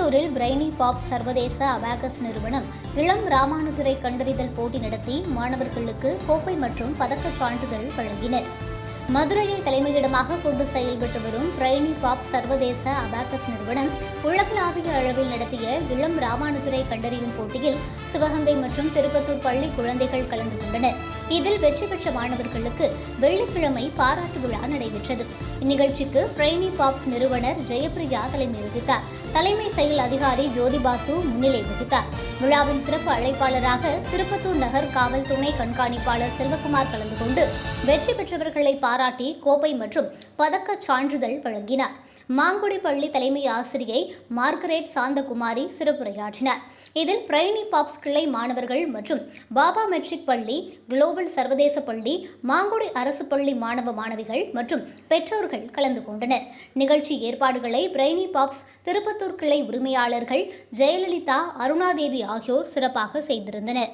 திருப்பத்தூரில் brainy pop சர்வதேச abacus நிறுவனம் இளம் ராமானுஜரை கண்டறிதல் போட்டி நடத்தி மாணவர்களுக்கு கோப்பை மற்றும் பதக்கச் சான்றிதழ் வழங்கினர். மதுரையை தலைமையிடமாக கொண்டு செயல்பட்டு வரும் பிரைனி பாப் சர்வதேச அபாகஸ் நிறுவனம் உலகளாவிய அளவில் நடத்திய இளம் ராமானுஜரை கண்டறியும் போட்டியில் சிவகங்கை மற்றும் திருப்பத்தூர் பள்ளி குழந்தைகள் கலந்து கொண்டனர். இதில் வெற்றி பெற்ற மாணவர்களுக்கு வெள்ளிக்கிழமை பாராட்டு விழா நடைபெற்றது. இந்நிகழ்ச்சிக்கு பிரைனி பாப்ஸ் நிறுவனர் ஜெயப்பிரியா தலைமை வகித்தார். தலைமை செயல் அதிகாரி ஜோதிபாசு முன்னிலை வகித்தார். விழாவின் சிறப்பு அழைப்பாளராக திருப்பத்தூர் நகர் காவல் துணை கண்காணிப்பாளர் செல்வகுமார் கலந்து கொண்டு வெற்றி பெற்றவர்களை பாராட்டி கோப்பை மற்றும் பதக்கச் சான்றிதழ் வழங்கினார். மாங்குடி பள்ளி தலைமை ஆசிரியை மார்கரெட் சாந்தகுமாரி சிறப்புரையாற்றினார். இதில் பிரைனி பாப்ஸ் கிளை மாணவர்கள் மற்றும் பாபா மெட்ரிக் பள்ளி, குளோபல் சர்வதேச பள்ளி, மாங்குடி அரசு பள்ளி மாணவ மாணவிகள் மற்றும் பெற்றோர்கள் கலந்து கொண்டனர். நிகழ்ச்சி ஏற்பாடுகளை பிரைனி பாப்ஸ் திருப்பத்தூர் கிளை உரிமையாளர்கள் ஜெயலலிதா, அருணாதேவி ஆகியோர் சிறப்பாக செய்திருந்தனர்.